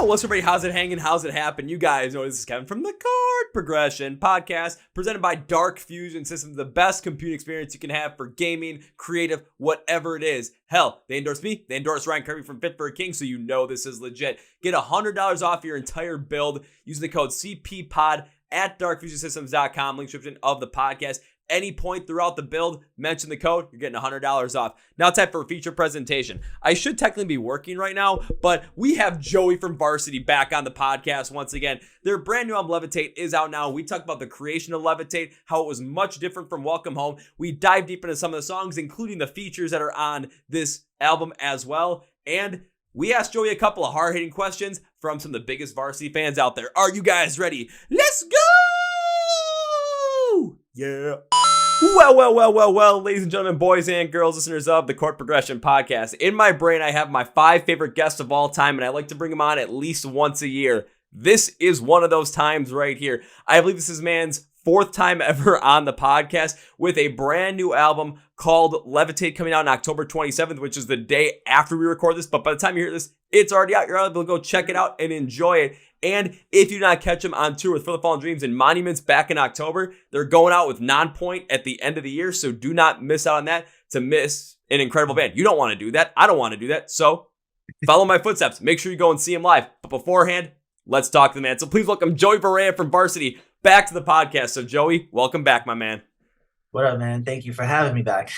what's everybody? How's it hanging? How's it happen? You guys know this is Kevin from the Chord Progression Podcast, presented by Dark Fusion Systems, the best computing experience you can have for gaming, creative, whatever it is. Hell, they endorse me. They endorse Ryan Kirby from Fit for a King, so you know this is legit. Get $100 off your entire build using the code CPPOD at darkfusionsystems.com, link description of the podcast. Any point throughout the build, mention the code, you're getting $100 off. Now time for a feature presentation. I should technically be working right now, but we have Joey from VRSTY back on the podcast once again. Their brand new album, Levitate, is out now. We talk about the creation of Levitate, how it was much different from Welcome Home. We dive deep into some of the songs, including the features that are on this album as well. And we asked Joey a couple of hard-hitting questions from some of the biggest VRSTY fans out there. Are you guys ready? Let's go! Yeah. Well, ladies and gentlemen, boys and girls, listeners of the Chord Progression Podcast. In my brain, I have my 5 favorite guests of all time, and I like to bring them on at least once a year. This is one of those times right here. I believe this is man's 4th time ever on the podcast with a brand new album called Levitate coming out on October 27th, which is the day after we record this. But by the time you hear this, it's already out. You're able to go check it out and enjoy it. And if you do not catch them on tour with For the Fallen Dreams and Monuments back in October, they're going out with Nonpoint at the end of the year. So do not miss out on that to miss an incredible band. You don't want to do that. I don't want to do that. So follow my footsteps. Make sure you go and see them live. But beforehand, let's talk to the man. So please welcome Joey Varela from VRSTY back to the podcast. So Joey, welcome back, my man. What up, man? Thank you for having me back.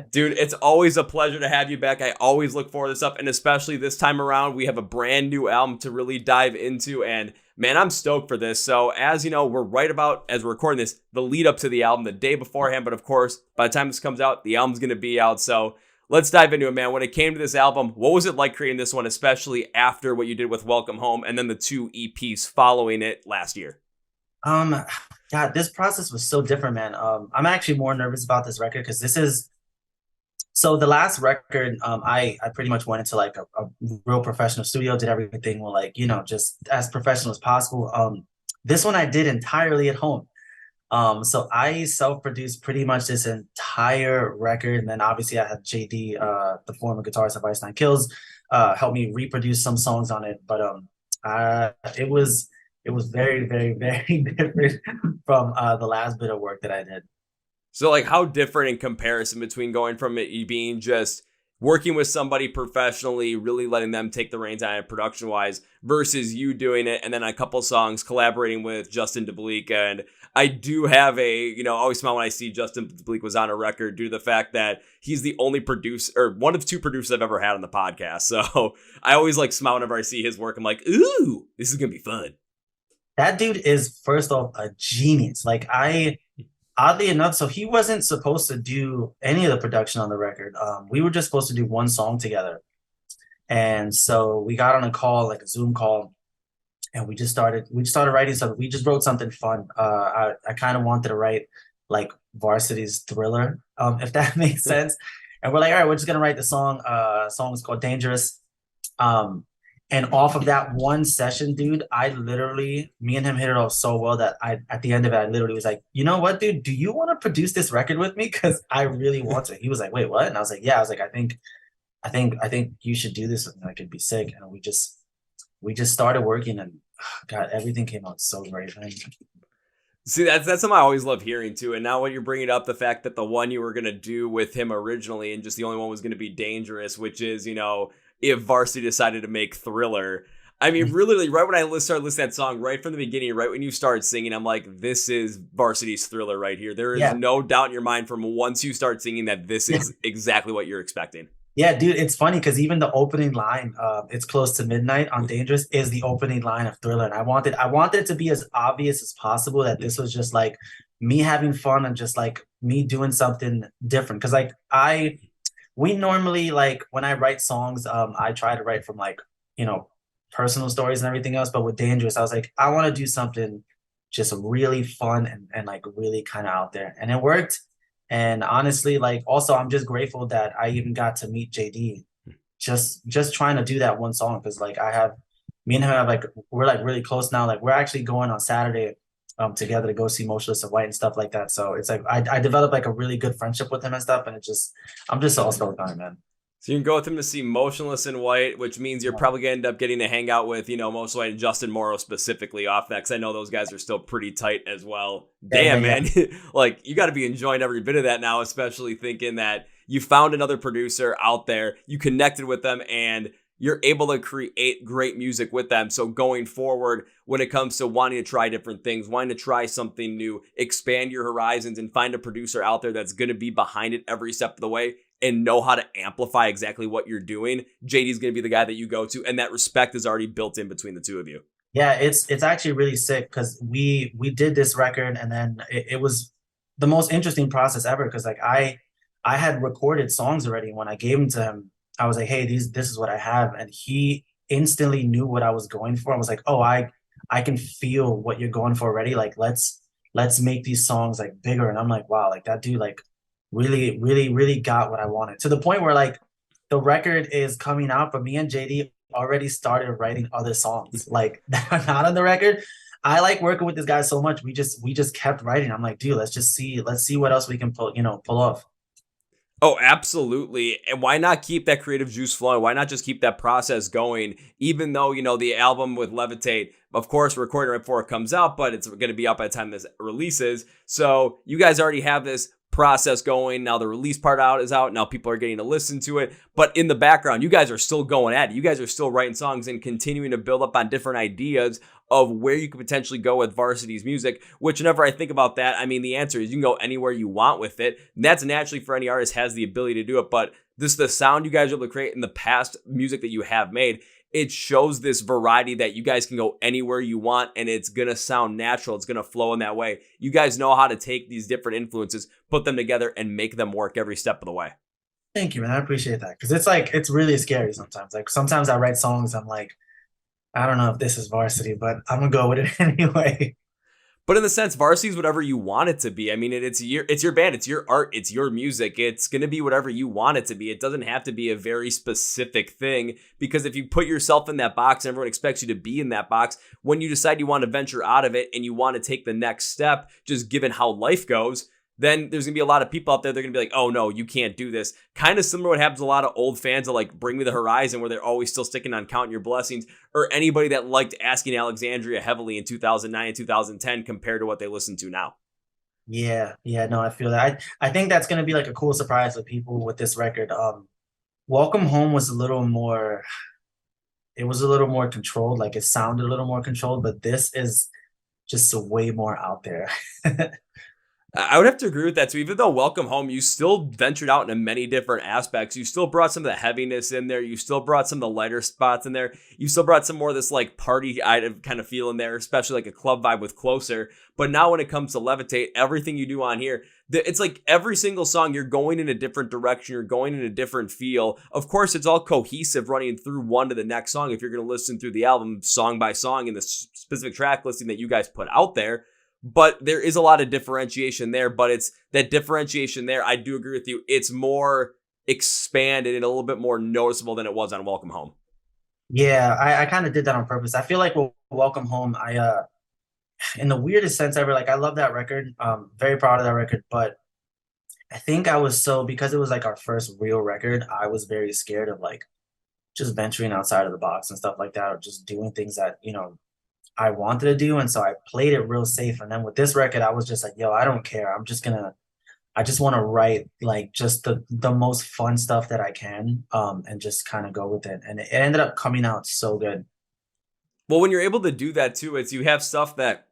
Dude, it's always a pleasure to have you back. I always look forward to this stuff, and especially this time around, we have a brand new album to really dive into, and man, I'm stoked for this. So as you know, we're right about, as we're recording this, the lead up to the album the day beforehand, but of course, by the time this comes out, the album's going to be out. So let's dive into it, man. When it came to this album, what was it like creating this one, especially after what you did with Welcome Home and then the 2 EPs following it last year? God, this process was so different, man. I'm actually more nervous about this record because this is, so the last record, I pretty much went into like a real professional studio, did everything well, like, you know, just as professional as possible. This one I did entirely at home. So I self-produced pretty much this entire record. And then obviously I had JD, the former guitarist of Ice Nine Kills, help me reproduce some songs on it. But it was very, very, very different from the last bit of work that I did. So like how different in comparison between going from it being just working with somebody professionally, really letting them take the reins on it production wise versus you doing it and then a couple songs collaborating with Justin DeBlieck. And I do have I always smile when I see Justin DeBlieck was on a record due to the fact that he's the only producer or one of 2 producers I've ever had on the podcast. So I always like smile whenever I see his work. I'm like, ooh, this is going to be fun. That dude is, first off, a genius. Like oddly enough, so he wasn't supposed to do any of the production on the record. We were just supposed to do one song together. And so we got on a call, like a Zoom call, and we started writing something. We just wrote something fun. I kind of wanted to write like VRSTY's Thriller, if that makes sense. And we're like, all right, we're just gonna write the song. Song is called Dangerous. And off of that one session, dude, me and him hit it off so well that at the end of it, I literally was like, you know what, dude, do you want to produce this record with me? Because I really want to. He was like, wait, what? And I was like, yeah. I was like, I think you should do this with me. Like, it'd be sick. And we just started working, and God, everything came out so great, man. See, that's something I always love hearing too. And now when you're bringing up the fact that the one you were going to do with him originally and just the only one was going to be Dangerous, which is, if VRSTY decided to make Thriller. I mean, really, right when I started listening to that song, right from the beginning, right when you started singing, I'm like, this is VRSTY's Thriller right here. There is no doubt in your mind from once you start singing that this is exactly what you're expecting. Yeah, dude, it's funny because even the opening line, "It's Close to Midnight" on Dangerous is the opening line of Thriller. And I wanted it to be as obvious as possible that this was just like me having fun and just like me doing something different. Because like we normally, like, when I write songs, I try to write from, like, personal stories and everything else. But with Dangerous, I was like, I want to do something just really fun and like really kind of out there. And it worked. And honestly, like, also, I'm just grateful that I even got to meet JD just trying to do that one song. Because, like, me and him have, like, we're, like, really close now. Like, we're actually going on Saturday together to go see Motionless in White and stuff like that. So it's like I developed like a really good friendship with him and stuff, and I'm just so stoked on it, man. So you can go with him to see Motionless in White, which means you're probably going to end up getting to hang out with, Motionless in White and Justin Morrow specifically off that, because I know those guys are still pretty tight as well. Damn, Yeah. man. Like, you got to be enjoying every bit of that now, especially thinking that you found another producer out there, you connected with them, and you're able to create great music with them. So going forward, when it comes to wanting to try different things, wanting to try something new, expand your horizons and find a producer out there that's going to be behind it every step of the way and know how to amplify exactly what you're doing, JD's going to be the guy that you go to. And that respect is already built in between the two of you. Yeah, it's actually really sick because we did this record, and then it was the most interesting process ever because like I had recorded songs already. When I gave them to him, I was like, hey, this is what I have. And he instantly knew what I was going for. I was like, oh, I can feel what you're going for already. Like, let's make these songs like bigger. And I'm like, wow, like that dude like really, really, really got what I wanted, to the point where like the record is coming out, but me and JD already started writing other songs like that are not on the record. I like working with this guy so much. We just kept writing. I'm like, dude, let's see what else we can pull off. Oh, absolutely. And why not keep that creative juice flowing? Why not just keep that process going? Even though, the album with Levitate, of course, we're recording right before it comes out, but it's going to be out by the time this releases. So you guys already have this process going. Now the release part out is out. Now people are getting to listen to it. But in the background, you guys are still going at it. You guys are still writing songs and continuing to build up on different ideas of where you could potentially go with Varsity's music, which whenever I think about that, I mean, the answer is you can go anywhere you want with it. And that's naturally for any artist has the ability to do it. But the sound you guys are able to create in the past music that you have made, it shows this variety that you guys can go anywhere you want and it's going to sound natural. It's going to flow in that way. You guys know how to take these different influences, put them together and make them work every step of the way. Thank you, man. I appreciate that because it's like it's really scary sometimes. Like sometimes I write songs, I'm like, I don't know if this is Varsity, but I'm gonna go with it anyway. But in the sense, Varsity is whatever you want it to be. I mean, it's your band, it's your art, it's your music. It's going to be whatever you want it to be. It doesn't have to be a very specific thing, because if you put yourself in that box, everyone expects you to be in that box. When you decide you want to venture out of it and you want to take the next step, just given how life goes, then there's going to be a lot of people out there, they're going to be like, oh no, you can't do this. Kind of similar to what happens to a lot of old fans of like Bring Me the Horizon, where they're always still sticking on Counting Your Blessings, or anybody that liked Asking Alexandria heavily in 2009 and 2010 compared to what they listen to now. Yeah, no, I feel that. I think that's gonna be like a cool surprise for people with this record. Welcome Home was a little more, it was a little more controlled, like it sounded a little more controlled, but this is just a way more out there. I would have to agree with that. So even though Welcome Home, you still ventured out into many different aspects. You still brought some of the heaviness in there. You still brought some of the lighter spots in there. You still brought some more of this like party item kind of feel in there, especially like a club vibe with Closer. But now when it comes to Levitate, everything you do on here, it's like every single song, you're going in a different direction. You're going in a different feel. Of course, it's all cohesive running through one to the next song. If you're going to listen through the album song by song in the specific track listing that you guys put out there. But there is a lot of differentiation there, but it's that differentiation there. I do agree with you. It's more expanded and a little bit more noticeable than it was on Welcome Home. Yeah, I kind of did that on purpose. I feel like with Welcome Home, in the weirdest sense ever, like I love that record. Very proud of that record, but I think I was because it was like our first real record, I was very scared of like just venturing outside of the box and stuff like that, or just doing things that, I wanted to do. And so I played it real safe. And then with this record, I was just like, yo, I don't care. I just want to write like just the most fun stuff that I can, and just kind of go with it. And it ended up coming out so good. Well, when you're able to do that too, it's you have stuff that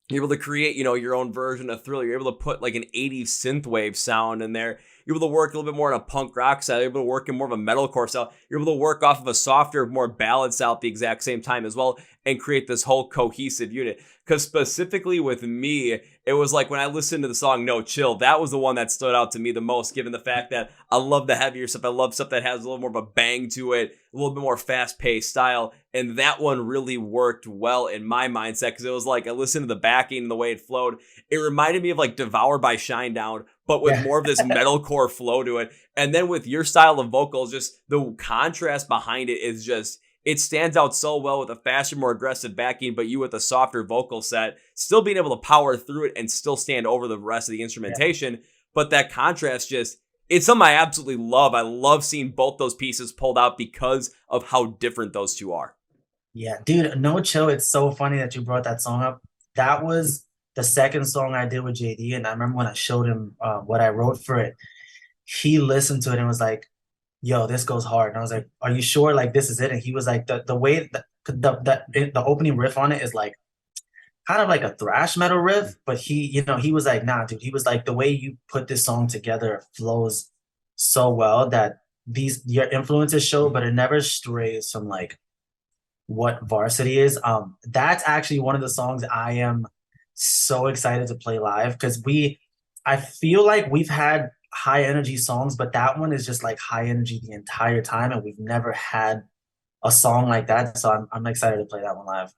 you're able to create, your own version of Thriller. You're able to put like an 80s synthwave sound in there. You're able to work a little bit more on a punk rock style. You're able to work in more of a metalcore style. You're able to work off of a softer, more ballad style at the exact same time as well and create this whole cohesive unit. Because specifically with me, it was like when I listened to the song No Chill, that was the one that stood out to me the most, given the fact that I love the heavier stuff. I love stuff that has a little more of a bang to it, a little bit more fast-paced style. And that one really worked well in my mindset, because it was like I listened to the backing and the way it flowed. It reminded me of like Devour by Shinedown, but with more of this metalcore flow to it. And then with your style of vocals, just the contrast behind it is just, it stands out so well with a faster, more aggressive backing, but you with a softer vocal set, still being able to power through it and still stand over the rest of the instrumentation. But that contrast just, It's something I absolutely love. I love seeing both those pieces pulled out because of how different those two are. Yeah, dude, No Chill. It's so funny that you brought that song up. That was the second song I did with JD, and I remember when I showed him what I wrote for it, he listened to it and was like, "Yo, this goes hard." And I was like, "Are you sure? Like, this is it?" And he was like, "The way the opening riff on it is like kind of like a thrash metal riff, but he was like, nah, dude." He was like, "The way you put this song together flows so well that these your influences show, but it never strays from like what Varsity is." That's actually one of the songs I am so excited to play live because I feel like we've had high energy songs, but that one is just like high energy the entire time, and we've never had a song like that. So I'm excited to play that one live.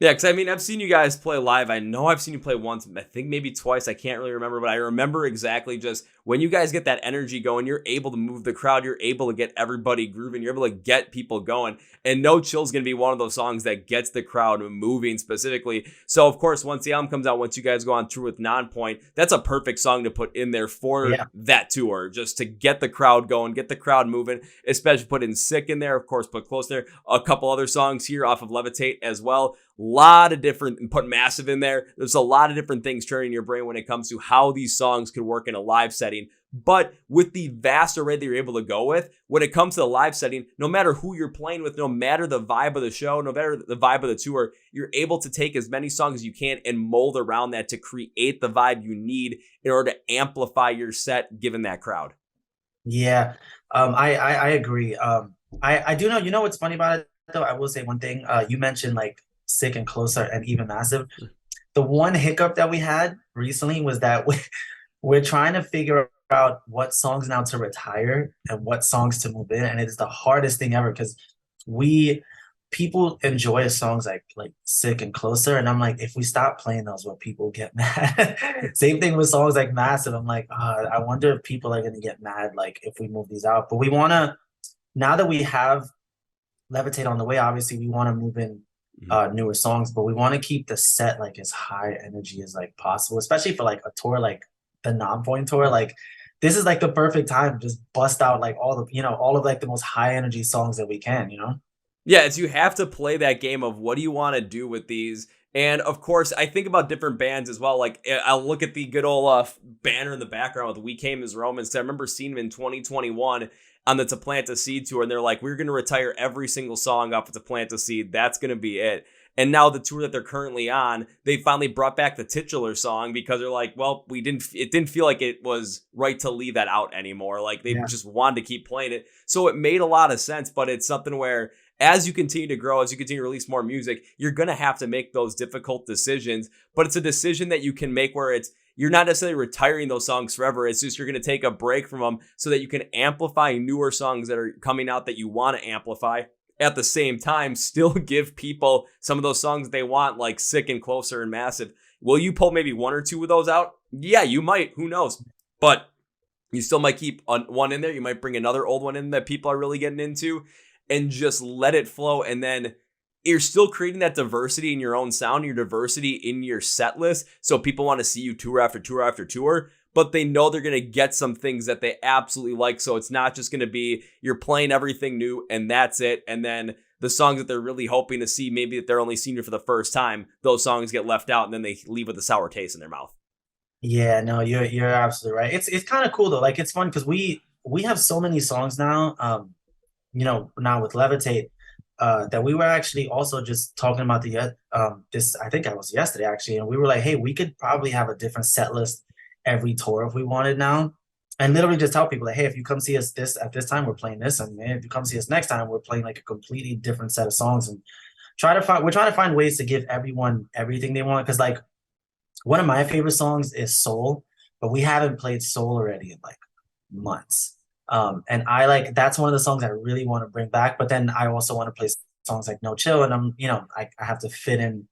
Yeah, because I mean, I've seen you guys play live. I know I've seen you play once, I think maybe twice. I can't really remember, but I remember exactly just when you guys get that energy going, you're able to move the crowd. You're able to get everybody grooving. You're able to get people going. And No Chill's going to be one of those songs that gets the crowd moving specifically. So, of course, once the album comes out, once you guys go on tour with Nonpoint, that's a perfect song to put in there for Yeah. that tour, just to get the crowd going, get the crowd moving, especially put in Sick in there, of course, put Close there. A couple other songs here off of Levitate as well. Lot of different, and put Massive in there. There's a lot of different things turning your brain when it comes to how these songs could work in a live setting. But with the vast array that you're able to go with, when it comes to the live setting, no matter who you're playing with, no matter the vibe of the show, no matter the vibe of the tour, you're able to take as many songs as you can and mold around that to create the vibe you need in order to amplify your set given that crowd. Yeah, I agree. I do know. You know what's funny about it though? I will say one thing. You mentioned like Sick and Closer and even Massive. The one hiccup that we had recently was that we're trying to figure out what songs now to retire and what songs to move in, and it is the hardest thing ever because we people enjoy songs like Sick and Closer, and I'm like, if we stop playing those, will people get mad? Same thing with songs like Massive. I'm like, I wonder if people are gonna get mad like if we move these out. But we wanna now that we have Levitate on the way, obviously we want to move in newer songs, but we want to keep the set like as high energy as like possible, especially for like a tour like the Non-Point tour. Like this is like the perfect time to just bust out like all of like the most high energy songs that we can. Yeah, it's you have to play that game of what do you want to do with these. And of course, I think about different bands as well. Like I'll look at the good old banner in the background with "We Came as Romans." I remember seeing them in 2021 on the To Plant a Seed tour, and they're like, "We're going to retire every single song off of To Plant a Seed. That's going to be it." And now the tour that they're currently on, they finally brought back the titular song because they're like, well, it didn't feel like it was right to leave that out anymore. Like they Yeah. just wanted to keep playing it. So it made a lot of sense, but it's something where as you continue to grow, as you continue to release more music, you're going to have to make those difficult decisions, but it's a decision that you can make where you're not necessarily retiring those songs forever. It's just you're going to take a break from them so that you can amplify newer songs that are coming out that you want to amplify. At the same time, still give people some of those songs they want, like Sick and Closer and Massive. Will you pull maybe one or two of those out? Yeah, you might. Who knows? But you still might keep one in there. You might bring another old one in that people are really getting into and just let it flow. And then you're still creating that diversity in your own sound, your diversity in your set list. So people want to see you tour after tour after tour, but they know they're going to get some things that they absolutely like. So it's not just going to be you're playing everything new and that's it. And then the songs that they're really hoping to see, maybe that they're only seeing you for the first time, those songs get left out and then they leave with a sour taste in their mouth. Yeah, no, you're absolutely right. It's kind of cool though. Like it's fun because we have so many songs now. Now with Levitate, that we were actually also just talking about this. I think I was yesterday actually, and we were like, hey, we could probably have a different set list every tour if we wanted now, and literally just tell people like, hey, if you come see us this at this time, we're playing this, and if you come see us next time, we're playing like a completely different set of songs, and we're trying to find ways to give everyone everything they want because like one of my favorite songs is Soul, but we haven't played Soul already in like months. And I like that's one of the songs I really want to bring back. But then I also want to play songs like No Chill, and I have to fit in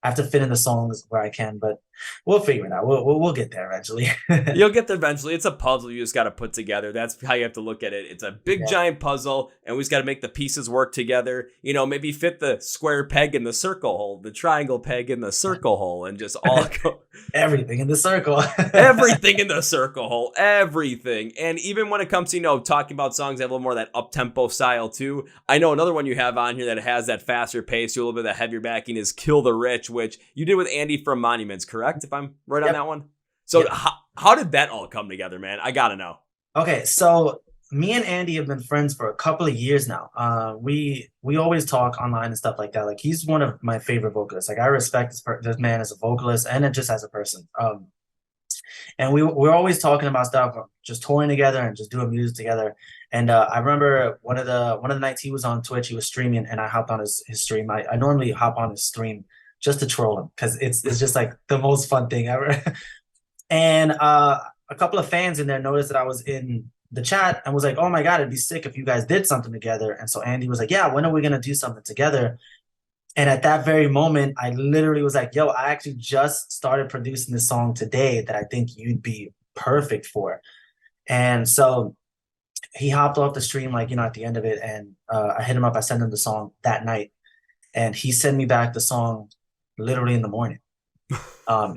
the songs where I can. But We'll figure it out. We'll get there eventually. You'll get there eventually. It's a puzzle you just got to put together. That's how you have to look at it. It's a big, giant puzzle, and we just got to make the pieces work together. You know, maybe fit the square peg in the circle hole, the triangle peg in the circle hole, and just all go. Everything in the circle. Everything in the circle hole. Everything. And even when it comes to, you know, talking about songs that have a little more of that up-tempo style, too. I know another one you have on here that has that faster pace, a little bit of that heavier backing is Kill the Rich, which you did with Andy from Monuments, correct? If I'm right on that one. So how did that all come together, man? I gotta know. Okay, so me and Andy have been friends for a couple of years now. We always talk online and stuff like that. Like, he's one of my favorite vocalists. Like, I respect this man as a vocalist and just as a person. And we're always talking about stuff, just touring together and just doing music together. And I remember one of the nights he was on Twitch, he was streaming, and I hopped on his stream. I normally hop on his stream just to troll him because it's just like the most fun thing ever. And a couple of fans in there noticed that I was in the chat and was like, "Oh my God, it'd be sick if you guys did something together." And so Andy was like, "Yeah, when are we gonna do something together?" And at that very moment, I literally was like, "Yo, I actually just started producing this song today that I think you'd be perfect for." And so he hopped off the stream, like, you know, at the end of it, and I hit him up. I sent him the song that night, and he sent me back the song literally in the morning.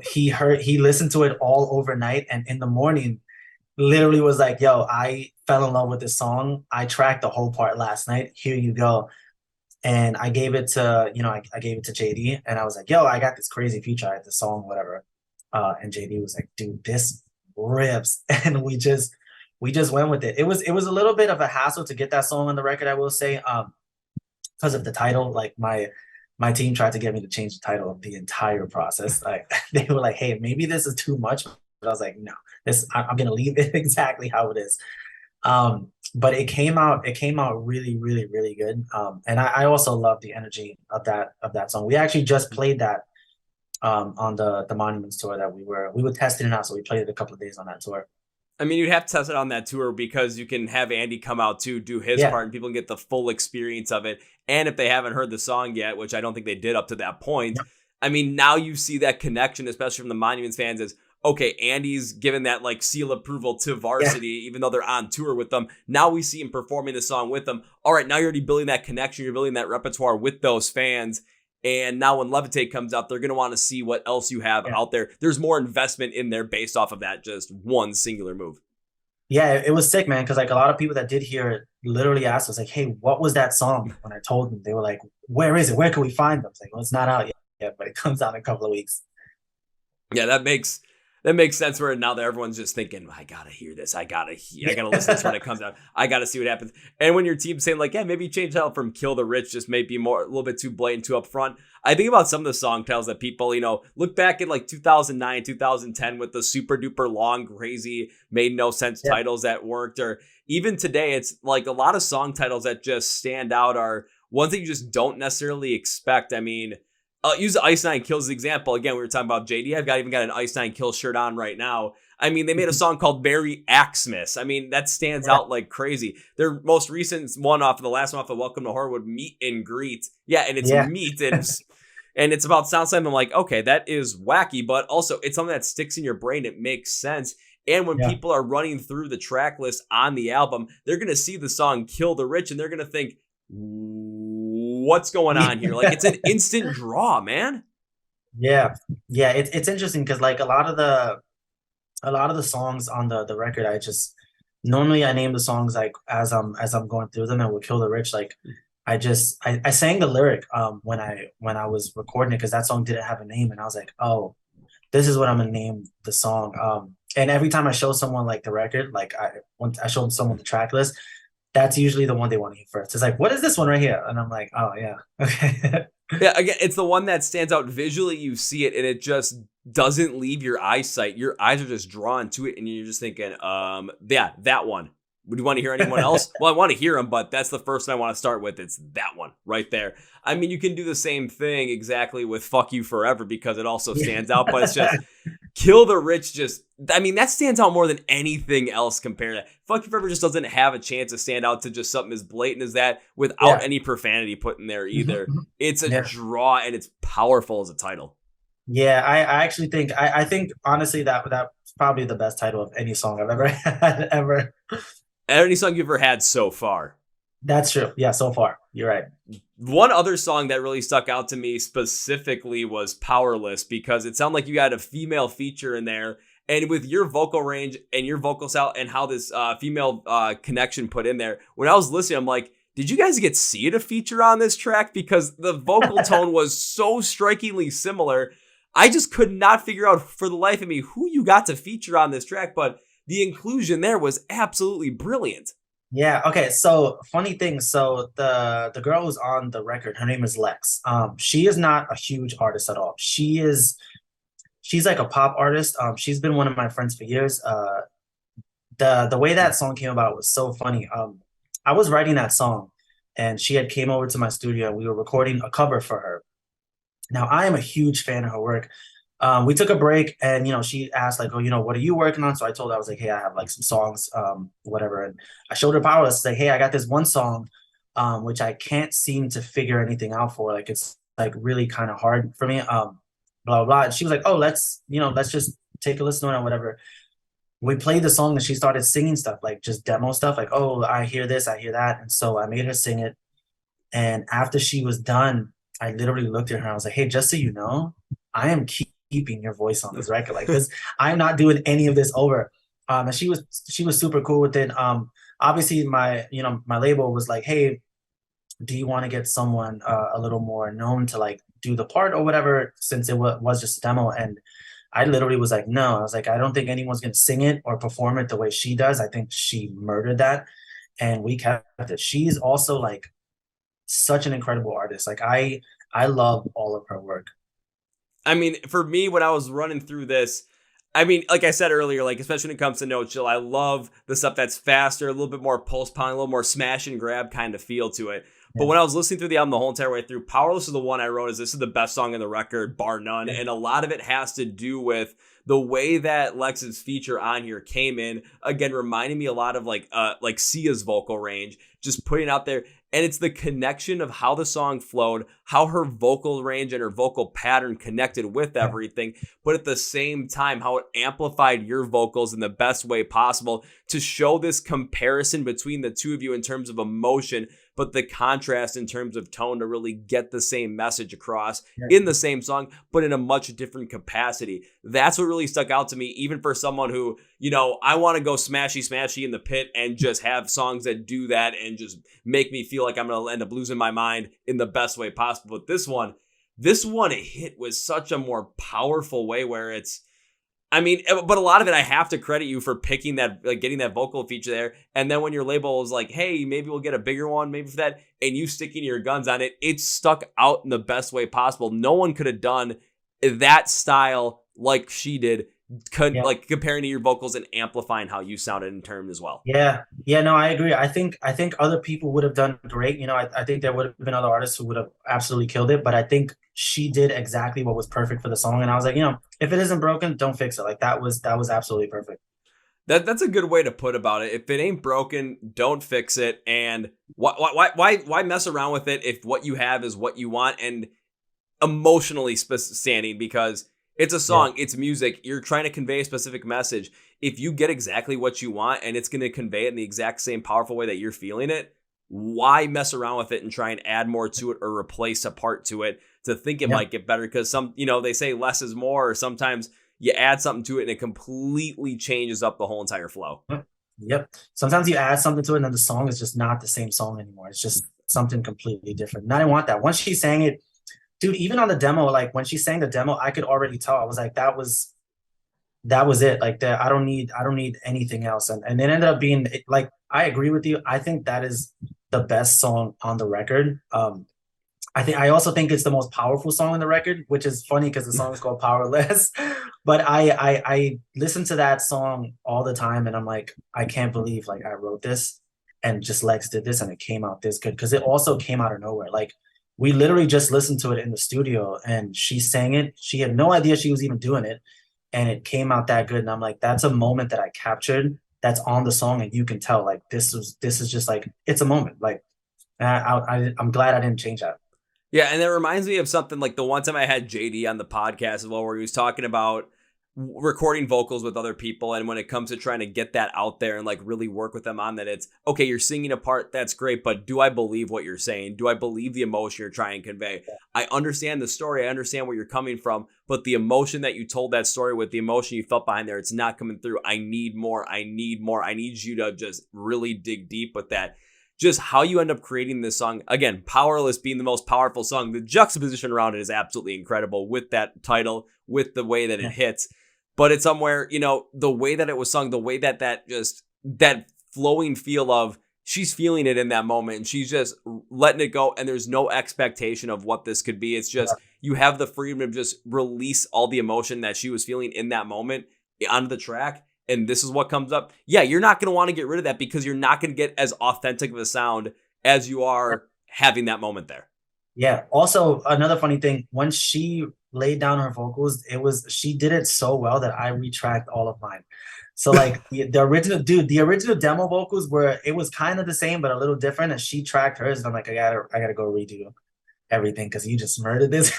He listened to it all overnight, and in the morning literally was like, "Yo, I fell in love with this song. I tracked the whole part last night. Here you go." And I gave it to, you know, I gave it to JD, and I was like, "Yo, I got this crazy feature. I had this song, whatever." And JD was like, "Dude, this rips." And we just went with it. It was a little bit of a hassle to get that song on the record, I will say, because of the title. Like, my team tried to get me to change the title of the entire process. Like, they were like, "Hey, maybe this is too much." But I was like, "No, I'm gonna leave it exactly how it is." But it came out really, really, really good. And I also love the energy of that song. We actually just played that on the Monuments tour that we were testing it out. So we played it a couple of days on that tour. I mean, you'd have to test it on that tour because you can have Andy come out too, do his part, and people can get the full experience of it. And if they haven't heard the song yet, which I don't think they did up to that point, I mean, now you see that connection, especially from the Monuments fans, is, okay, Andy's given that like seal approval to VRSTY, even though they're on tour with them. Now we see him performing the song with them. All right, now you're already building that connection. You're building that repertoire with those fans. And now when Levitate comes out, they're going to want to see what else you have out there. There's more investment in there based off of that just one singular move. Yeah, it was sick, man, because like a lot of people that did hear it literally asked us, like, "Hey, what was that song?" When I told them, they were like, "Where is it? Where can we find them?" It's like, "Well, it's not out yet, but it comes out in a couple of weeks." Yeah, that makes sense, where now that everyone's just thinking, "I gotta hear this. I gotta listen to this when it comes out. I gotta see what happens." And when your team's saying like, "Yeah, maybe change the title from Kill the Rich, just maybe more a little bit too blatant, too upfront." I think about some of the song titles that people, you know, look back at like 2009, 2010 with the super duper long, crazy, made no sense titles that worked, or even today, it's like a lot of song titles that just stand out are ones that you just don't necessarily expect. I mean, I'll use Ice Nine Kills as an example. Again, we were talking about JD. I've even got an Ice Nine Kills shirt on right now. I mean, they made a song called Merry Axmas. I mean, that stands out like crazy. Their most recent one off of the last one off of Welcome to Horrorwood, Meet and Greet. Yeah, and it's meat and it's about sound slam. I'm like, okay, that is wacky, but also it's something that sticks in your brain. It makes sense. And when people are running through the track list on the album, they're going to see the song Kill the Rich and they're going to think, what's going on here? Like, it's an instant draw, man. Yeah. It's interesting because like a lot of the songs on the record, I just normally I name the songs like as I'm going through them, and with Kill the Rich, like I sang the lyric when I was recording it because that song didn't have a name, and I was like, "Oh, this is what I'm gonna name the song." And every time I show someone like the record, like when I show someone the track list, that's usually the one they want to hear first. It's like, "What is this one right here?" And I'm like, "Oh yeah, okay." Yeah, again, it's the one that stands out visually. You see it, and it just doesn't leave your eyesight. Your eyes are just drawn to it, and you're just thinking, yeah, that one. Would you want to hear anyone else? Well, I want to hear them, but that's the first one I want to start with. It's that one right there. I mean, you can do the same thing exactly with Fuck You Forever because it also stands out, but it's just Kill the Rich I mean, that stands out more than anything else compared to Fuck You Forever just doesn't have a chance to stand out to just something as blatant as that without any profanity put in there either. It's a draw and it's powerful as a title. Yeah, I actually think I think honestly that's probably the best title of any song I've ever had ever. Any song you've ever had so far. That's true. Yeah, so far. You're right. One other song that really stuck out to me specifically was Powerless, because it sounded like you had a female feature in there. And with your vocal range and your vocal style and how this female connection put in there, when I was listening, I'm like, did you guys get Sia to feature on this track? Because the vocal tone was so strikingly similar. I just could not figure out for the life of me who you got to feature on this track, but the inclusion there was absolutely brilliant. Yeah, okay. So funny thing, so the girl who's on the record, her name is Lex. She is not a huge artist at all. She's like a pop artist. She's been one of my friends for years. The way that song came about was so funny. I was writing that song and she had came over to my studio and we were recording a cover for her. Now I am a huge fan of her work. We took a break and she asked like, oh, what are you working on? So I told her, I was like, hey, I have like some songs, whatever. And I showed her Powerless, like, hey, I got this one song, which I can't seem to figure anything out for. Like it's like really kind of hard for me. Blah blah blah. And she was like, oh, let's just take a listen to it or whatever. We played the song and she started singing stuff, like just demo stuff, like, oh, I hear this, I hear that. And so I made her sing it. And after she was done, I literally looked at her and I was like, hey, just so you know, I am keeping your voice on this record. Like this, I'm not doing any of this over. And she was super cool with it. Obviously my label was like, hey, do you want to get someone a little more known to like do the part or whatever, since it was just a demo. And I literally was like, no, I was like, I don't think anyone's gonna sing it or perform it the way she does. I think she murdered that. And we kept it. She's also like such an incredible artist. Like I love all of her work. I mean, for me, when I was running through this, I mean, like I said earlier, like especially when it comes to No Chill, I love the stuff that's faster, a little bit more pulse pound, a little more smash and grab kind of feel to it. But Yeah. when I was listening through the album the whole entire way through, Powerless is the one I wrote as this is the best song in the record, bar none. Yeah. And a lot of it has to do with the way that Lex's feature on here came in. Again, reminding me a lot of like Sia's vocal range, just putting out there. And it's the connection of how the song flowed, how her vocal range and her vocal pattern connected with Yeah. everything, but at the same time, how it amplified your vocals in the best way possible to show this comparison between the two of you in terms of emotion, but the contrast in terms of tone to really get the same message across Yeah. in the same song, but in a much different capacity. That's what really stuck out to me, even for someone who, I want to go smashy in the pit and just have songs that do that and just make me feel like I'm going to end up losing my mind in the best way possible. But this one it hit with such a more powerful way where but a lot of it I have to credit you for picking that, like getting that vocal feature there. And then when your label was like, hey, maybe we'll get a bigger one, maybe for that, and you sticking your guns on it, it stuck out in the best way possible. No one could have done that style like she did, Yeah. like comparing to your vocals and amplifying how you sounded in turn as well. Yeah, yeah, no, I agree. I think other people would have done great. I think there would have been other artists who would have absolutely killed it, but I think she did exactly what was perfect for the song. And I was like, if it isn't broken, don't fix it. Like that was absolutely perfect. That's a good way to put about it. If it ain't broken, don't fix it. And why mess around with it if what you have is what you want and emotionally standing, because it's a Yeah, song, it's music. You're trying to convey a specific message. If you get exactly what you want and it's going to convey it in the exact same powerful way that you're feeling it, why mess around with it and try and add more to it or replace a part to it to think it yeah, might get better? Because they say less is more, or sometimes you add something to it and it completely changes up the whole entire flow. yep, yep. Sometimes you add something to it and then the song is just not the same song anymore. It's just something completely different. And I didn't want that. Once she sang it, dude, even on the demo, like when she sang the demo, I could already tell. I was like, that was it. Like that, I don't need anything else. And it ended up being like, I agree with you. I think that is the best song on the record. I also think it's the most powerful song on the record, which is funny because the song is called Powerless. But I listen to that song all the time and I'm like, I can't believe like I wrote this and just Lex did this and it came out this good, because it also came out of nowhere. Like we literally just listened to it in the studio and she sang it. She had no idea she was even doing it, and it came out that good. And I'm like, that's a moment that I captured that's on the song, and you can tell like this is just like it's a moment. Like I'm glad I didn't change that. Yeah, and that reminds me of something like the one time I had JD on the podcast as well, where he was talking about recording vocals with other people, and when it comes to trying to get that out there and like really work with them on that, it's okay, you're singing a part, that's great, but do I believe what you're saying? Do I believe the emotion you're trying to convey? I understand the story, I understand where you're coming from, but the emotion that you told that story with, the emotion you felt behind there, it's not coming through. I need more, I need more, I need you to just really dig deep with that. Just how you end up creating this song. Again, Powerless being the most powerful song, the juxtaposition around it is absolutely incredible with that title, with the way that it hits. But it's somewhere, you know, the way that it was sung, the way that that flowing feel of she's feeling it in that moment and she's just letting it go. And there's no expectation of what this could be. It's just, you have the freedom to just release all the emotion that she was feeling in that moment onto the track. And this is what comes up. Yeah, you're not going to want to get rid of that because you're not going to get as authentic of a sound as you are having that moment there. Yeah. Also, another funny thing, when she laid down her vocals, she did it so well that I retracked all of mine. So like the original demo vocals it was kind of the same but a little different, and she tracked hers. And I'm like, I gotta go redo everything because you just murdered this.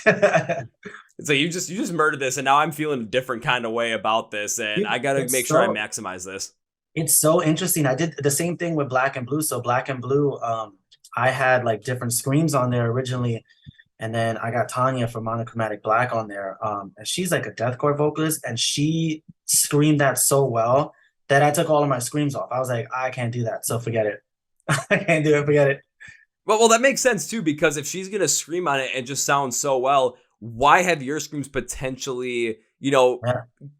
So you just murdered this, and now I'm feeling a different kind of way about this, and Dude, I gotta make sure I maximize this. It's so interesting. I did the same thing with Black and Blue. So Black and Blue, I had like different screams on there originally, and then I got Tanya from Monochromatic Black on there. And she's like a deathcore vocalist, and she screamed that so well that I took all of my screams off. I was like, I can't do that, so forget it. I can't do it, forget it. Well, that makes sense too, because if she's gonna scream on it and just sound so well, why have your screams potentially,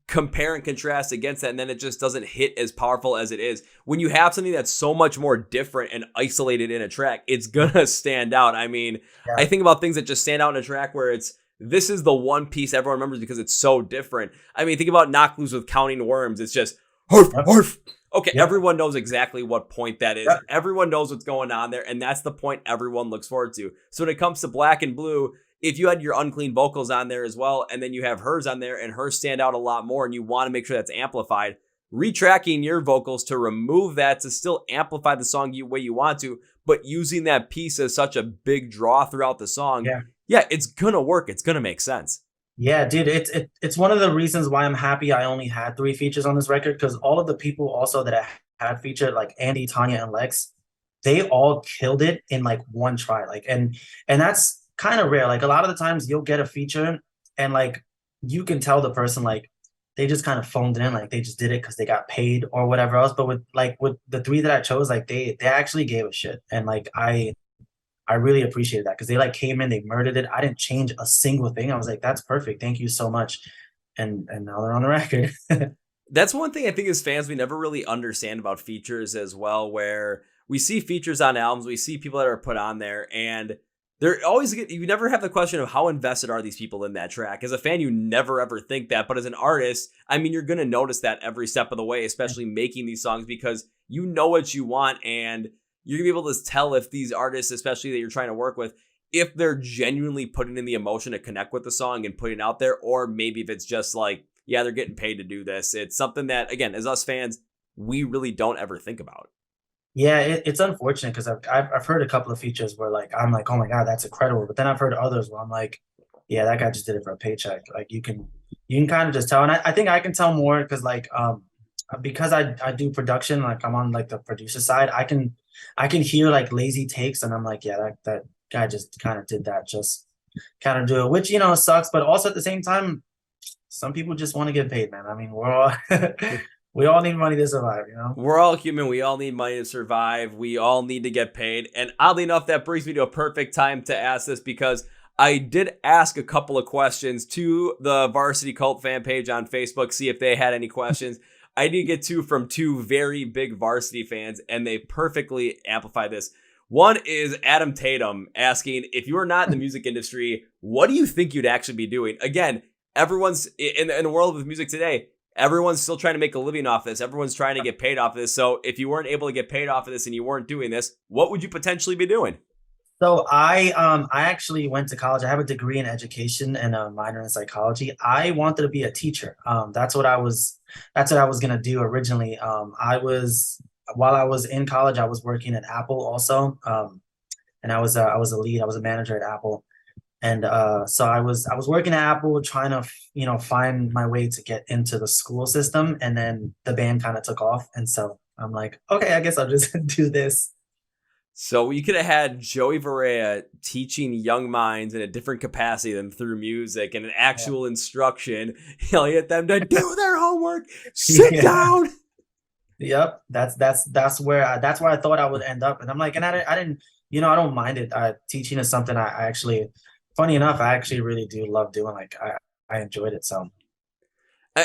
compare and contrast against that, and then it just doesn't hit as powerful as it is when you have something that's so much more different and isolated in a track? It's gonna stand out. I mean, I think about things that just stand out in a track where this is the one piece everyone remembers because it's so different. I mean, think about Knock Loose with Counting Worms. It's just harf, harf. Okay, everyone knows exactly what point that is. Everyone knows what's going on there, and that's the point everyone looks forward to. So when it comes to Black and Blue, if you had your unclean vocals on there as well, and then you have hers on there and hers stand out a lot more, and you want to make sure that's amplified, retracking your vocals to remove that to still amplify the song the way you want to, but using that piece as such a big draw throughout the song, it's gonna work. It's gonna make sense. Yeah, dude, it's one of the reasons why I'm happy I only had 3 features on this record, because all of the people also that I had featured, like Andy, Tanya, and Lex, they all killed it in like one try. Like, and that's kind of rare. Like a lot of the times you'll get a feature and like you can tell the person like they just kind of phoned it in, like they just did it because they got paid or whatever else. But with the 3 that I chose, like they actually gave a shit, and like I really appreciated that because they like came in, they murdered it. I didn't change a single thing. I was like, that's perfect, thank you so much. And now they're on the record. That's one thing I think as fans we never really understand about features as well, where we see features on albums, we see people that are put on there, and they're always, you never have the question of how invested are these people in that track. As a fan, you never ever think that, but as an artist, I mean, you're going to notice that every step of the way, especially making these songs, because you know what you want, and you're going to be able to tell if these artists, especially that you're trying to work with, if they're genuinely putting in the emotion to connect with the song and putting it out there, or maybe if it's just like, yeah, they're getting paid to do this. It's something that, again, as us fans, we really don't ever think about. Yeah, it's unfortunate because I've heard a couple of features where like I'm like, oh my god, that's incredible. But then I've heard others where I'm like, yeah, that guy just did it for a paycheck. Like you can kind of just tell, and I think I can tell more because like because I do production, like I'm on like the producer side, I can hear like lazy takes, and I'm like, yeah, that guy just kind of did that, just kind of do it, which sucks. But also at the same time, some people just want to get paid, man. I mean, we're all we all need money to survive, We're all human. We all need money to survive. We all need to get paid. And oddly enough, that brings me to a perfect time to ask this, because I did ask a couple of questions to the Varsity Cult fan page on Facebook, see if they had any questions. I did get 2 from 2 very big Varsity fans, and they perfectly amplify this. One is Adam Tatum asking, if you are not in the music industry, what do you think you'd actually be doing? Again, everyone's in the world of music today, everyone's still trying to make a living off this. Everyone's trying to get paid off this. So if you weren't able to get paid off of this and you weren't doing this, what would you potentially be doing? So I actually went to college. I have a degree in education and a minor in psychology. I wanted to be a teacher. That's what I was gonna do originally. While I was in college, I was working at Apple also. And I was a lead. I was a manager at Apple. And so I was working at Apple trying to find my way to get into the school system, and then the band kind of took off, and so I'm like, okay, I guess I'll just do this. So you could have had Joey Varela teaching young minds in a different capacity than through music and an Yeah. actual instruction, yelling at them to do their homework, sit Yeah. down. Yep, that's where I thought I would end up, and I'm like, and I didn't, I don't mind it. Teaching is something I actually, funny enough, I actually really do love doing. Like I enjoyed it. So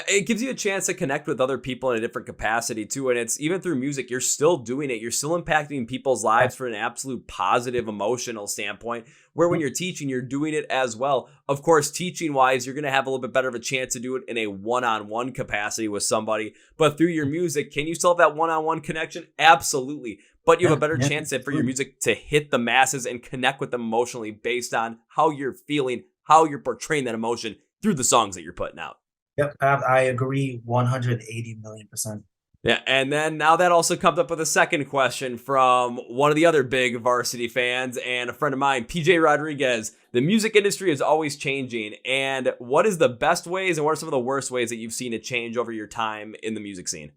It gives you a chance to connect with other people in a different capacity too. And it's even through music, you're still doing it. You're still impacting people's yeah, lives for an absolute positive emotional standpoint, where when you're teaching, you're doing it as well. Of course, teaching wise, you're going to have a little bit better of a chance to do it in a one-on-one capacity with somebody. But through your music, can you still have that one-on-one connection? Absolutely. But you have yeah, a better yeah, chance for your music to hit the masses and connect with them emotionally based on how you're feeling, how you're portraying that emotion through the songs that you're putting out. yep. I agree 180 million%. Yeah, and then now that also comes up with a second question from one of the other big varsity fans and a friend of mine, PJ Rodriguez. The music industry is always changing, and what is the best ways and what are some of the worst ways that you've seen it change over your time in the music scene?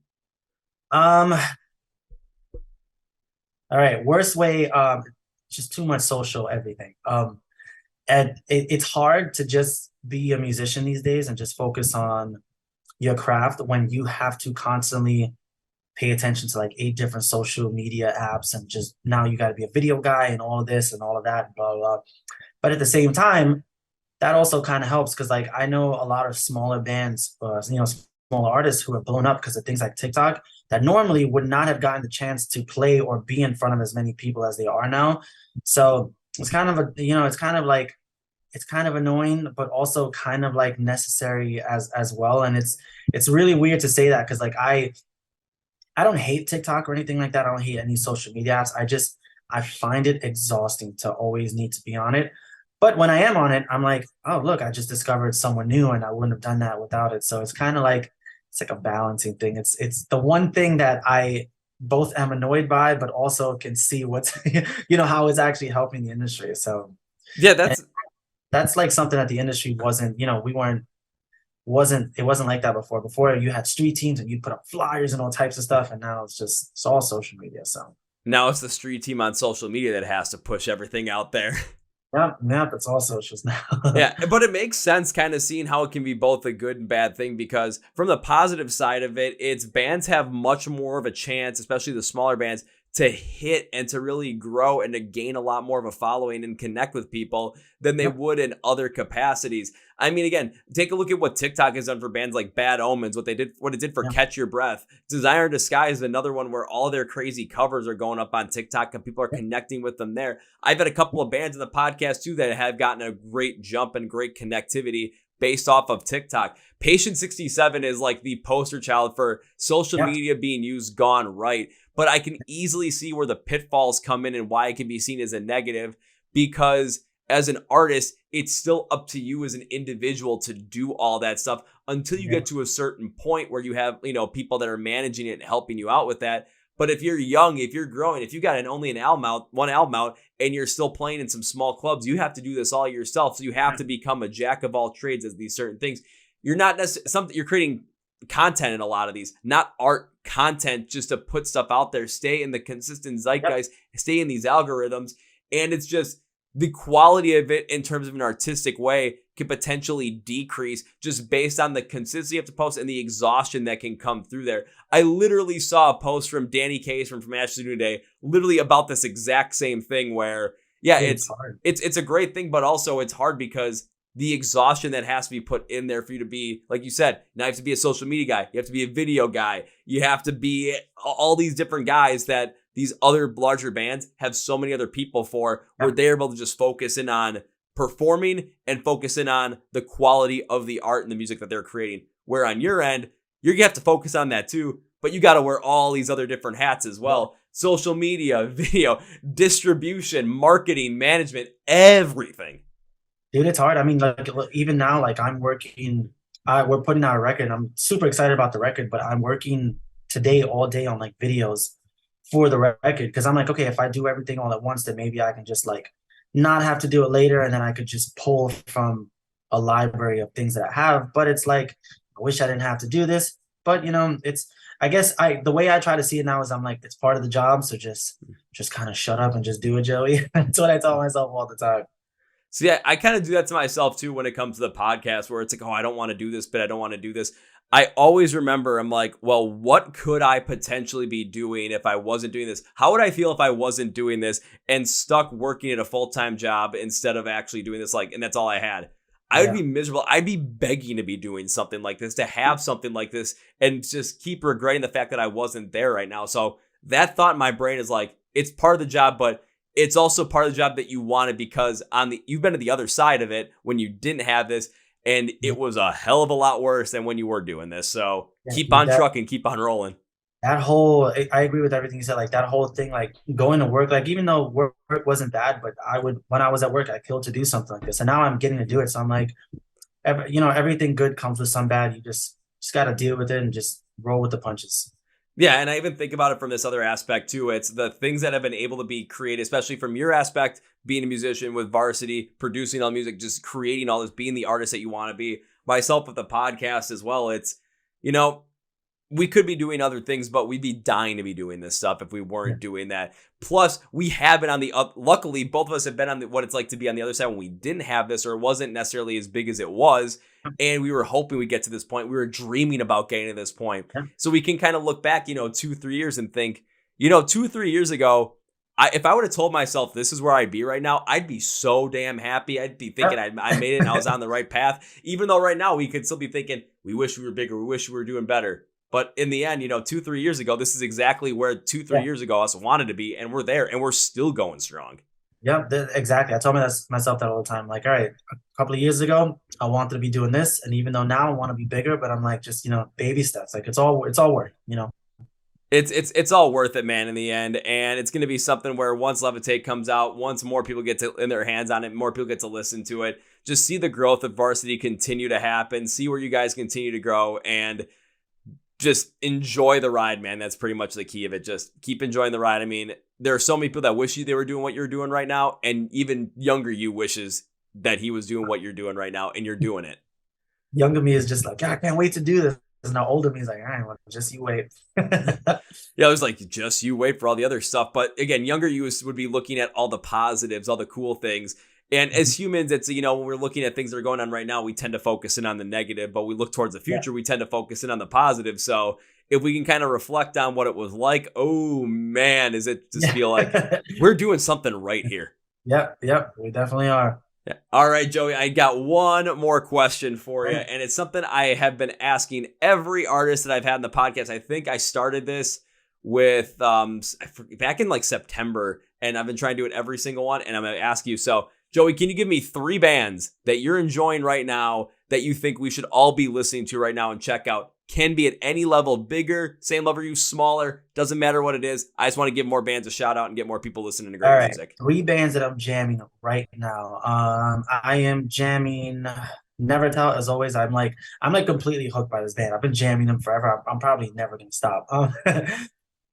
Um, all right, worst way, just too much social everything. And it's hard to just be a musician these days and just focus on your craft when you have to constantly pay attention to like 8 different social media apps, and just now you got to be a video guy and all of this and all of that, blah blah blah. But at the same time, that also kind of helps because like I know a lot of smaller bands, smaller artists who have blown up because of things like TikTok that normally would not have gotten the chance to play or be in front of as many people as they are now. So it's kind of it's kind of annoying, but also kind of like necessary as well. And it's really weird to say that because like I don't hate TikTok or anything like that. I don't hate any social media apps. I find it exhausting to always need to be on it. But when I am on it, I'm like, oh look, I just discovered someone new and I wouldn't have done that without it. So it's kind of like it's like a balancing thing. It's the one thing that I both am annoyed by, but also can see what's how it's actually helping the industry. So Yeah, and that's that's like something that the industry wasn't, we weren't wasn't it wasn't like that before. Before you had street teams and you put up flyers and all types of stuff, and now it's all social media. So now it's the street team on social media that has to push everything out there. yeah, it's all socials now. Yeah, but it makes sense kind of seeing how it can be both a good and bad thing because from the positive side of it, it's bands have much more of a chance, especially the smaller bands, to hit and to really grow and to gain a lot more of a following and connect with people than they Yep. would in other capacities. I mean, again, take a look at what TikTok has done for bands like Bad Omens, what it did for Yeah. Catch Your Breath. Designer Disguise is another one where all their crazy covers are going up on TikTok and people are Yeah. connecting with them there. I've had a couple of bands in the podcast too that have gotten a great jump and great connectivity based off of TikTok. Patient 67 is like the poster child for social Yeah. media being used gone right. But I can easily see where the pitfalls come in and why it can be seen as a negative because as an artist, it's still up to you as an individual to do all that stuff until you Yeah. get to a certain point where you have, people that are managing it and helping you out with that. But if you're young, if you're growing, if you got only one album out and you're still playing in some small clubs, you have to do this all yourself. So you have to become a jack of all trades as these certain things. You're not necessarily something you're creating content in a lot of these, not art content just to put stuff out there, stay in the consistent Yep. zeitgeist, stay in these algorithms. And it's just the quality of it in terms of an artistic way could potentially decrease just based on the consistency you have to post and the exhaustion that can come through there. I literally saw a post from Danny Case from Ashley New Day literally about this exact same thing where, yeah, Dude, it's it's hard. it's a great thing, but also it's hard because the exhaustion that has to be put in there for you to be, like you said, now you have to be a social media guy. You have to be a video guy. You have to be all these different guys that these other larger bands have so many other people for where Yep. they're able to just focus in on performing and focus in on the quality of the art and the music that they're creating. Where on your end, you're going to have to focus on that too, but you got to wear all these other different hats as well. Social media, video, distribution, marketing, management, everything. Dude, it's hard. I mean, like look, even now, like I'm working, we're putting out a record. I'm super excited about the record, but I'm working today all day on like videos for the record because I'm like, okay, if I do everything all at once, then maybe I can just like, not have to do it later, and then I could just pull from a library of things that I have. But it's like, I wish I didn't have to do this. But it's, I guess, the way I try to see it now is I'm like, it's part of the job, so just kind of shut up and just do it, Joey. That's what I tell myself all the time. So yeah, I kind of do that to myself too when it comes to the podcast, where it's like, oh, I don't want to do this, but I don't want to do this. I always remember, I'm like, well, what could I potentially be doing if I wasn't doing this? How would I feel if I wasn't doing this and stuck working at a full-time job instead of actually doing this? Like, and that's all I had. I would be miserable. I'd be begging to be doing something like this, to have something like this, and just keep regretting the fact that I wasn't there right now. So that thought in my brain is like, it's part of the job, but it's also part of the job that you wanted, because you've been to the other side of it when you didn't have this, and it was a hell of a lot worse than when you were doing this. So keep on trucking, keep on rolling. That whole, I agree with everything you said. Like that whole thing, like going to work, like even though work wasn't bad, but when I was at work, I killed to do something like this, and now I'm getting to do it. So I'm like, everything good comes with some bad. You just got to deal with it and just roll with the punches. Yeah, and I even think about it from this other aspect too. It's the things that have been able to be created, especially from your aspect, being a musician with VRSTY, producing all the music, just creating all this, being the artist that you want to be. Myself with the podcast as well. It's, we could be doing other things, but we'd be dying to be doing this stuff if we weren't doing that. Plus, we have been on the up. Luckily, both of us have been on what it's like to be on the other side when we didn't have this, or it wasn't necessarily as big as it was. And we were hoping we'd get to this point. We were dreaming about getting to this point. So we can kind of look back, 2-3 years and think, 2-3 years ago, if I would have told myself this is where I'd be right now, I'd be so damn happy. I'd be thinking I made it and I was on the right path. Even though right now we could still be thinking, we wish we were bigger. We wish we were doing better. But in the end, 2-3 years ago, this is exactly where 2-3 years ago us wanted to be. And we're there and we're still going strong. Yeah, exactly. I told myself that all the time. Like, all right, a couple of years ago, I wanted to be doing this. And even though now I want to be bigger, but I'm like, just, baby steps. Like it's all worth, It's all worth it, man, in the end. And it's going to be something where once Levitate comes out, once more people get in their hands on it, more people get to listen to it, just see the growth of VRSTY continue to happen, see where you guys continue to grow, and just enjoy the ride, man. That's pretty much the key of it. Just keep enjoying the ride. I mean, there are so many people that wish they were doing what you're doing right now. And even younger you wishes that he was doing what you're doing right now, and you're doing it. Younger me is just like, I can't wait to do this. And now older me is like, all right, well, just you wait. Yeah, it was like, just you wait for all the other stuff. But again, younger you would be looking at all the positives, all the cool things. And as humans, it's, when we're looking at things that are going on right now, we tend to focus in on the negative, but we look towards the future, we tend to focus in on the positive. So if we can kind of reflect on what it was like, oh man, does it just feel like we're doing something right here? Yep, we definitely are. Yeah. All right, Joey, I got one more question for you, and it's something I have been asking every artist that I've had in the podcast. I think I started this with back in like September, and I've been trying to do it every single one, and I'm going to ask you. So, Joey, can you give me 3 bands that you're enjoying right now that you think we should all be listening to right now and check out? Can be at any level, bigger, same level you, smaller, doesn't matter what it is. I just want to give more bands a shout out and get more people listening to great music. 3 bands that I'm jamming right now. I am jamming Never Tell, as always. I'm like completely hooked by this band. I've been jamming them forever. I'm probably never gonna stop.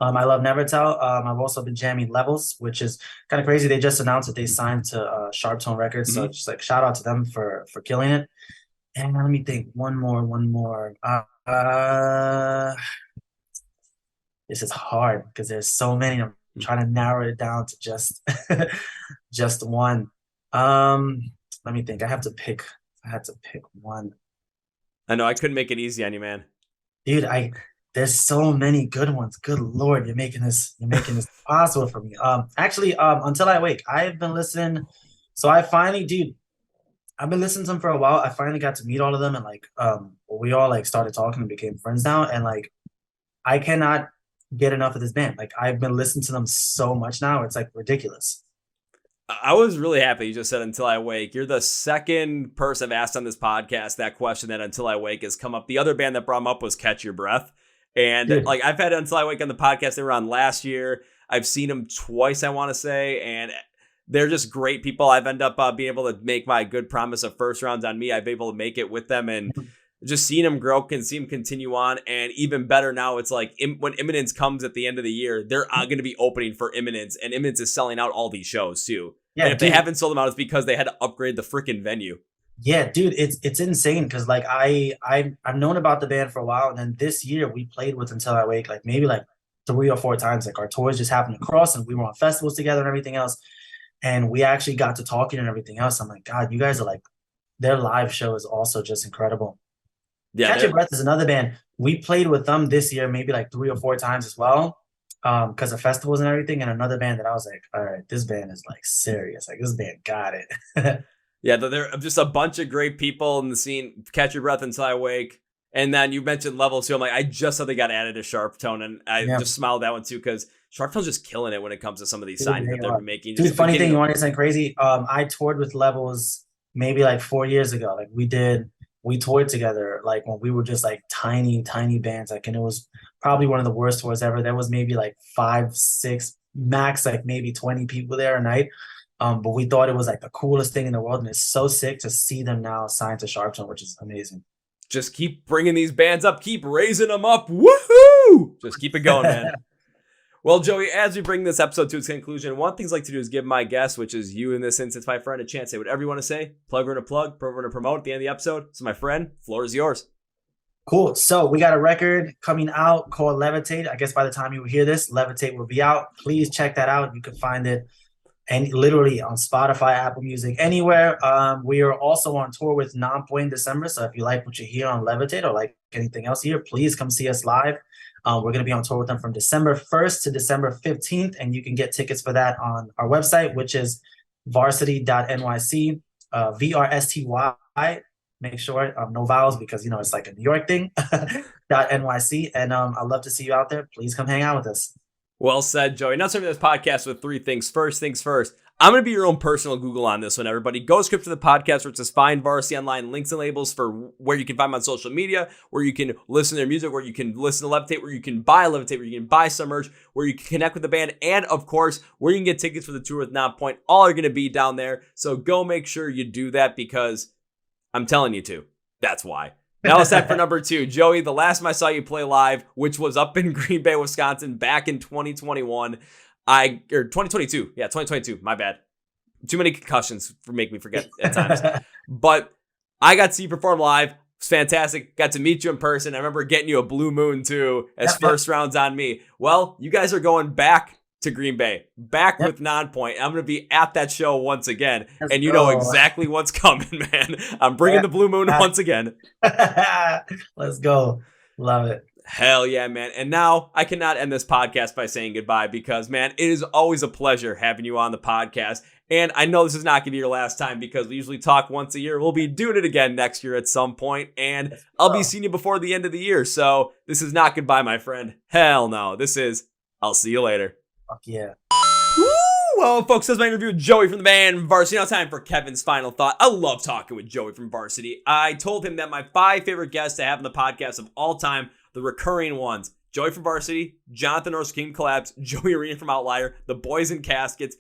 I love Never Tell. I've also been jamming Levels, which is kind of crazy. They just announced that they signed to Sharp Tone Records, so just like shout out to them for killing it. And let me think, one more. This is hard because there's so many. I'm trying to narrow it down to just just one. Let me think. I had to pick one. I know I couldn't make it easy on you, man. Dude, there's so many good ones. Good Lord, you're making this possible for me. Actually, Until I Wake, I've been listening. So I've been listening to them for a while. I finally got to meet all of them, and like we all like started talking and became friends now. And like I cannot get enough of this band. Like I've been listening to them so much now, it's like ridiculous. I was really happy you just said Until I Wake. You're the second person I've asked on this podcast that question that Until I Wake has come up. The other band that brought them up was Catch Your Breath. And like I've had Until I Wake on the podcast. They were on last year. I've seen them twice, I want to say, and they're just great people. I've ended up being able to make my good promise of first rounds on me. I've been able to make it with them, and just seeing them grow, can see them continue on. And even better now, it's like when Imminence comes at the end of the year, they're going to be opening for Imminence, and Imminence is selling out all these shows too. Yeah, And if they dude. haven't sold them out, it's because they had to upgrade the freaking venue. Yeah, dude, it's insane because like I've known about the band for a while, and then this year we played with Until I Wake like maybe like 3 or 4 times. Like our tours just happened to cross, and we were on festivals together and everything else. And we actually got to talking and everything else. I'm like, God, you guys are like, their live show is also just incredible. Yeah, Catch Your Breath is another band. We played with them this year, maybe like 3 or 4 times as well, because of festivals and everything. And another band that I was like, all right, this band is like serious. Like this band got it. yeah, there are just a bunch of great people in the scene. Catch Your Breath, Until I Wake. And then you mentioned Level 2. I'm like, I just saw they got added to Sharp Tone, and I just smiled at that one too because Sharp Tone's just killing it when it comes to some of these signings that they've been making. Dude, funny thing, you want to something crazy? I toured with Levels maybe like 4 years ago. Like we toured together like when we were just like tiny bands. Like, and it was probably one of the worst tours ever. There was maybe like 5, 6, max like maybe 20 people there a night. But we thought it was like the coolest thing in the world, and it's so sick to see them now signed to Sharp Tone, which is amazing. Just keep bringing these bands up, keep raising them up. Woohoo! Just keep it going, man. Well, Joey, as we bring this episode to its conclusion, one of the things I like to do is give my guest, which is you in this instance, my friend, a chance to say whatever you want to say. Plug or to plug, promote or to promote at the end of the episode. So, my friend, floor is yours. Cool. So we got a record coming out called Levitate. I guess by the time you hear this, Levitate will be out. Please check that out. You can find it and literally on Spotify, Apple Music, anywhere. We are also on tour with Nonpoint in December. So if you like what you hear on Levitate or like anything else here, please come see us live. We're going to be on tour with them from December 1st to December 15th. And you can get tickets for that on our website, which is varsity.nyc, VRSTY. Make sure no vowels because, you know, it's like a New York thing, .nyc. And I'd love to see you out there. Please come hang out with us. Well said, Joey. Now, starting this podcast with 3 things. First things first, I'm going to be your own personal Google on this one, everybody. Go script to the podcast where it says Find Varsity Online, links and labels for where you can find them on social media, where you can listen to their music, where you can listen to Levitate, where you can buy Levitate, where you can buy some merch, where you can connect with the band, and, of course, where you can get tickets for the tour with Nonpoint. All are going to be down there, so go make sure you do that because I'm telling you to. That's why. Now it's time for number 2. Joey, the last time I saw you play live, which was up in Green Bay, Wisconsin, back in 2021, or 2022. Yeah, 2022. My bad. Too many concussions for make me forget at times. But I got to see you perform live. It was fantastic. Got to meet you in person. I remember getting you a Blue Moon too as first rounds on me. Well, you guys are going back to Green Bay, back with Nonpoint. I'm going to be at that show once again. And you know exactly what's coming, man. I'm bringing the Blue Moon once again. Let's go. Love it. Hell yeah, man. And now I cannot end this podcast by saying goodbye because, man, it is always a pleasure having you on the podcast. And I know this is not going to be your last time because we usually talk once a year. We'll be doing it again next year at some point, and I'll be seeing you before the end of the year. So this is not goodbye, my friend. Hell no. This is I'll see you later. Fuck yeah. Woo! Well, folks, that's my interview with Joey from the band Varsity. Now time for Kevin's final thought. I love talking with Joey from Varsity. I told him that my 5 favorite guests to have on the podcast of all time, the recurring ones, Joey from Varsity, Jonathan Norris King Collapse, Joey Arena from Outlier, the Boys in Caskets,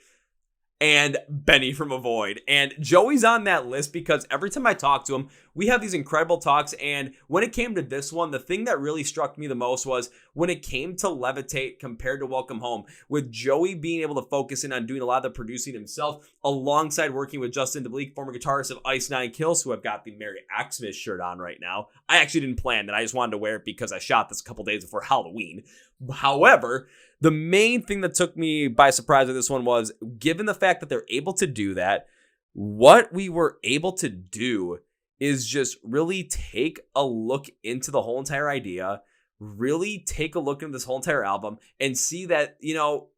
and Benny from Avoid. And Joey's on that list because every time I talk to him, we have these incredible talks. And when it came to this one, the thing that really struck me the most was when it came to Levitate compared to Welcome Home, with Joey being able to focus in on doing a lot of the producing himself, alongside working with Justin DeBlieck, former guitarist of Ice Nine Kills, who I've got the Merry Xmas shirt on right now. I actually didn't plan that. I just wanted to wear it because I shot this a couple days before Halloween. However, the main thing that took me by surprise with this one was, given the fact that they're able to do that, what we were able to do is just really take a look into the whole entire idea, really take a look into this whole entire album and see that, you know,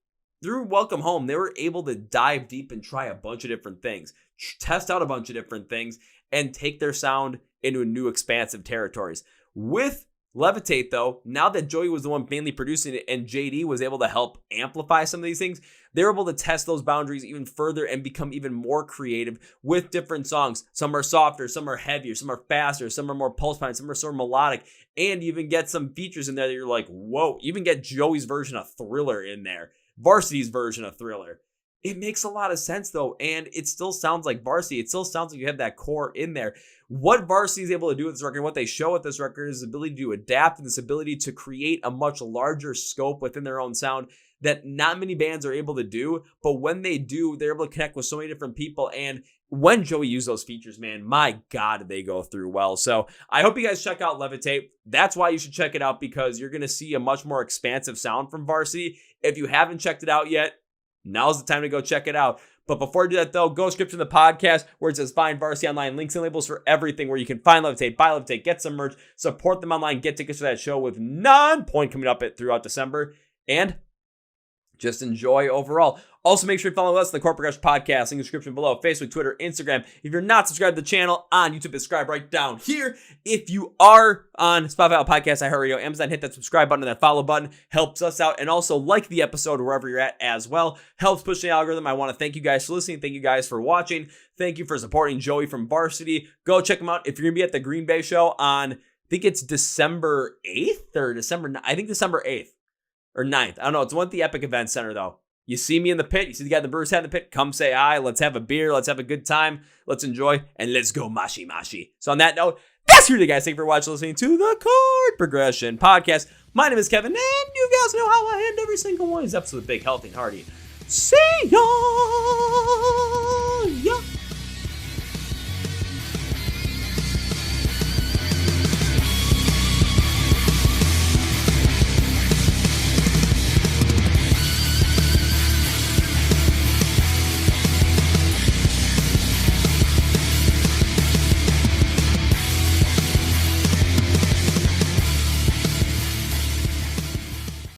through Welcome Home, they were able to dive deep and try a bunch of different things, test out a bunch of different things, and take their sound into new expansive territories. With Levitate, though, now that Joey was the one mainly producing it and JD was able to help amplify some of these things, they were able to test those boundaries even further and become even more creative with different songs. Some are softer, some are heavier, some are faster, some are more pulse pounding, some are sort of melodic, and you even get some features in there that you're like, whoa, you even get Joey's version of Thriller in there, Varsity's version of Thriller. It makes a lot of sense though, and it still sounds like VRSTY. It still sounds like you have that core in there. What VRSTY is able to do with this record, what they show with this record, is the ability to adapt and this ability to create a much larger scope within their own sound that not many bands are able to do. But when they do, they're able to connect with so many different people. And when Joey used those features, man, my God, did they go through well. So I hope you guys check out Levitate. That's why you should check it out, because you're going to see a much more expansive sound from VRSTY. If you haven't checked it out yet, now's the time to go check it out. But before you do that, though, go description of the podcast where it says find VRSTY online, links and labels for everything, where you can find Levitate, buy Levitate, get some merch, support them online, get tickets for that show with Non-Point coming up throughout December, and just enjoy overall. Also, make sure you follow us on the Chord Progression Podcast in the description below. Facebook, Twitter, Instagram. If you're not subscribed to the channel on YouTube, subscribe right down here. If you are on Spotify, Podcast, iHeartRadio, Amazon, hit that subscribe button and that follow button. Helps us out. And also like the episode wherever you're at as well. Helps push the algorithm. I want to thank you guys for listening. Thank you guys for watching. Thank you for supporting Joey from VRSTY. Go check him out. If you're going to be at the Green Bay show on, I think it's December 8th or December 8th. Or 9th. I don't know. It's one at the Epic Event Center, though. You see me in the pit. You see the guy in the Brewers hat in the pit. Come say hi. Let's have a beer. Let's have a good time. Let's enjoy. And let's go mashi mashi. So on that note, that's really, guys. Thank you for watching, listening to the Chord Progression Podcast. My name is Kevin, and you guys know how I end every single one of these episodes with big, healthy, and hearty. See ya!